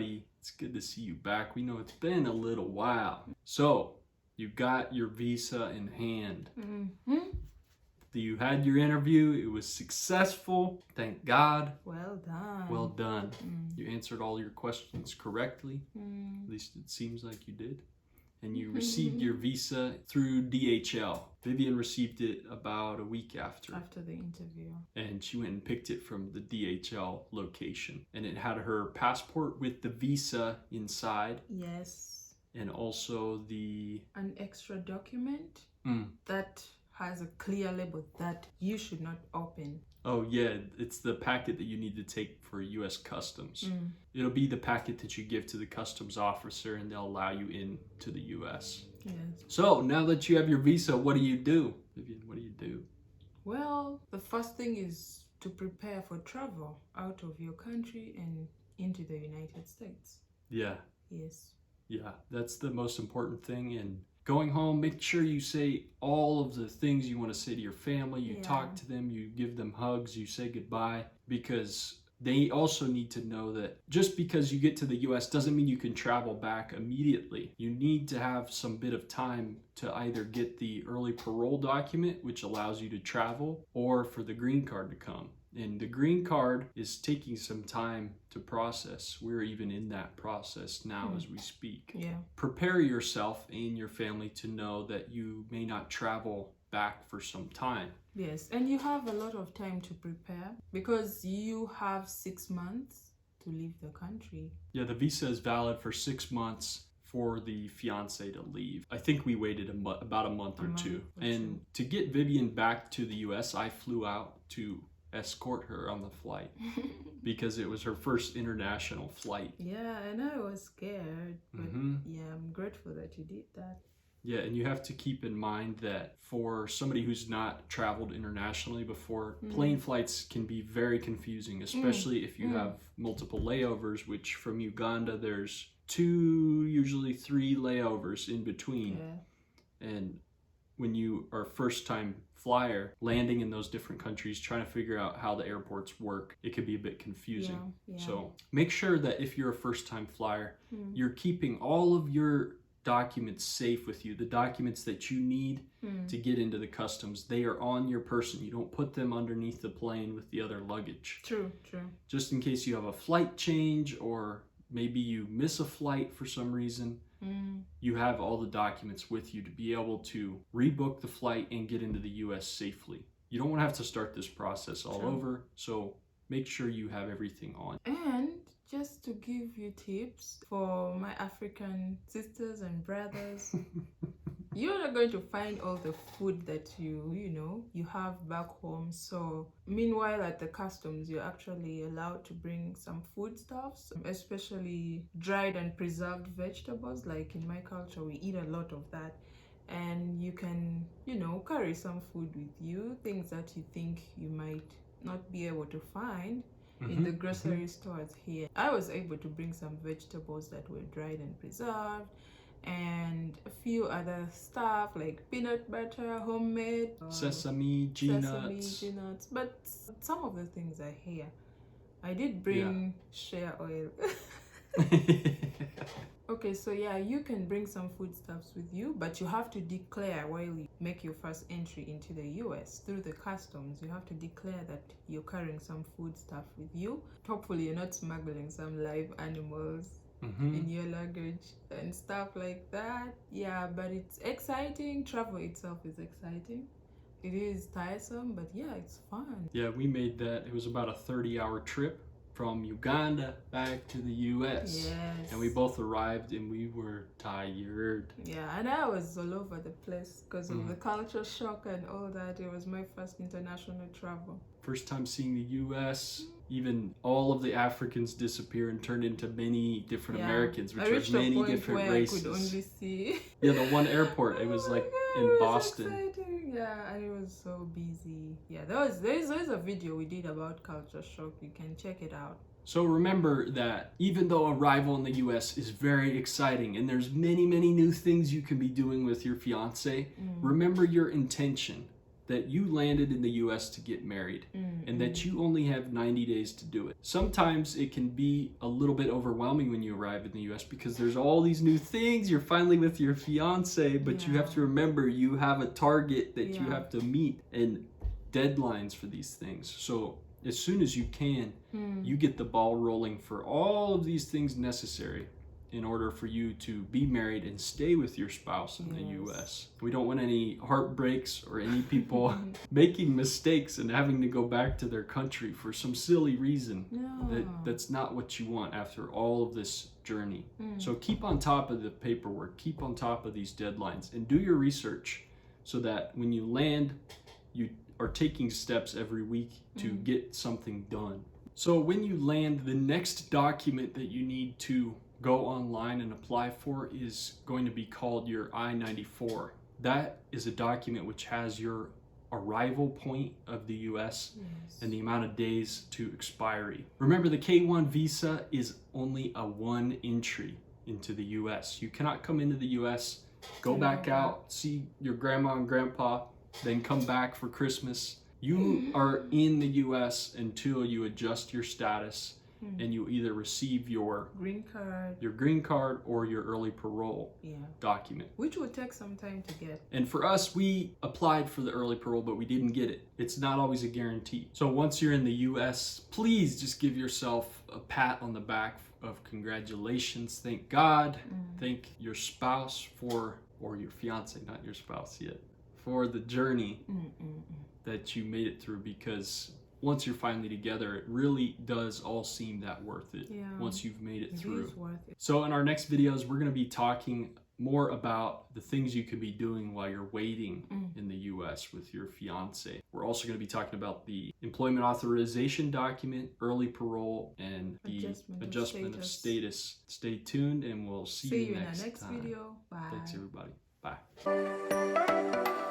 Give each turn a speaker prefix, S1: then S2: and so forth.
S1: everybody. It's good to see you back. We know it's been a little while. So, you got your visa in hand. You had your interview. It was successful. Thank God.
S2: Well done.
S1: Well done. You answered all your questions correctly. At least it seems like you did. And you received your visa through DHL. Vivian received it about a week after.
S2: After the interview.
S1: And she went and picked it from the DHL location. And it had her passport with the visa inside.
S2: Yes.
S1: And also
S2: an extra document that has a clear label that you should not open.
S1: Oh yeah, it's the packet that you need to take for US Customs. It'll be the packet that you give to the customs officer and they'll allow you in to the US.
S2: Yes.
S1: So now that you have your visa, what do you do? Vivian, what do you do?
S2: Well, the first thing is to prepare for travel out of your country and into the United States.
S1: Yeah.
S2: Yes.
S1: Yeah, that's the most important thing. And going home, make sure you say all of the things you want to say to your family. You talk to them, you give them hugs, you say goodbye, because they also need to know that just because you get to the US doesn't mean you can travel back immediately. You need to have some bit of time to either get the early parole document, which allows you to travel, or for the green card to come. And the green card is taking some time to process. We're even in that process now as we speak.
S2: Yeah.
S1: Prepare yourself and your family to know that you may not travel back for some time.
S2: Yes, and you have a lot of time to prepare because you have 6 months to leave the country.
S1: Yeah, the visa is valid for 6 months for the fiance to leave. I think we waited about a month or two. And to get Vivian back to the US, I flew out to escort her on the flight because it was her first international flight.
S2: Yeah, and I was scared, but yeah, I'm grateful that you did that.
S1: Yeah, and you have to keep in mind that for somebody who's not traveled internationally before, plane flights can be very confusing, especially if you have multiple layovers, which from Uganda there's 2, usually 3 layovers in between.
S2: Yeah.
S1: And when you are a first-time flyer landing in those different countries, trying to figure out how the airports work, it could be a bit confusing. So make sure that if you're a first-time flyer, you're keeping all of your documents safe with you. The documents that you need to get into the customs, they are on your person. You don't put them underneath the plane with the other luggage.
S2: True.
S1: Just in case you have a flight change or maybe you miss a flight for some reason, you have all the documents with you to be able to rebook the flight and get into the US safely. You don't want to have to start this process all over, so make sure you have everything on.
S2: And just to give you tips for my African sisters and brothers, you're not going to find all the food that you have back home. So meanwhile at the customs, you're actually allowed to bring some foodstuffs, especially dried and preserved vegetables. Like in my culture, we eat a lot of that. And you can, carry some food with you, things that you think you might not be able to find in the grocery stores here. I was able to bring some vegetables that were dried and preserved, and a few other stuff like peanut butter, homemade,
S1: sesame, G-nuts.
S2: But some of the things are here. I did bring shea oil. Okay, so yeah, you can bring some foodstuffs with you, but you have to declare while you make your first entry into the US through the customs. You have to declare that you're carrying some foodstuff with you. Hopefully you're not smuggling some live animals in your luggage and stuff like that. Yeah, but it's exciting. Travel itself is exciting. It is tiresome, but yeah, it's fun.
S1: Yeah, we made that. It was about a 30-hour trip from Uganda back to the US.
S2: Yes.
S1: And we both arrived and we were tired.
S2: Yeah, and I was all over the place because of the culture shock and all that. It was my first international travel.
S1: First time seeing the US, even all of the Africans disappear and turned into many different Americans, which are many different races.
S2: I could only see.
S1: Yeah, the one airport, it was like in Boston.
S2: Exciting. Yeah, and it was so busy. Yeah, there's a video we did about culture shock. You can check it out.
S1: So remember that even though arrival in the US is very exciting and there's many new things you can be doing with your fiance, remember your intention. that you landed in the US to get married and that you only have 90 days to do it. Sometimes it can be a little bit overwhelming when you arrive in the US because there's all these new things. You're finally with your fiance, but you have to remember you have a target that you have to meet and deadlines for these things. So as soon as you can, you get the ball rolling for all of these things necessary in order for you to be married and stay with your spouse in the US. We don't want any heartbreaks or any people making mistakes and having to go back to their country for some silly reason. That's not what you want after all of this journey. So keep on top of the paperwork, keep on top of these deadlines, and do your research so that when you land, you are taking steps every week to get something done. So when you land, the next document that you need to go online and apply for is going to be called your I-94. That is a document which has your arrival point of the US and the amount of days to expiry. Remember, the K-1 visa is only a one entry into the US. You cannot come into the US, go back out, see your grandma and grandpa, then come back for Christmas. You are in the US until you adjust your status and you either receive your
S2: green card
S1: or your early parole document,
S2: which will take some time to get.
S1: And for us, we applied for the early parole, but we didn't get it. It's not always a guarantee. So once you're in the US, please just give yourself a pat on the back of congratulations. Thank God. Thank your spouse or your fiance, not your spouse yet, for the journey that you made it through, because once you're finally together, it really does all seem that worth it once you've made it through.
S2: It is worth it.
S1: So in our next videos, we're going to be talking more about the things you could be doing while you're waiting in the US with your fiance. We're also going to be talking about the employment authorization document, early parole, and the adjustment of status. Stay tuned and we'll see you
S2: in
S1: next
S2: our next
S1: time.
S2: video. Bye.
S1: Thanks everybody. Bye.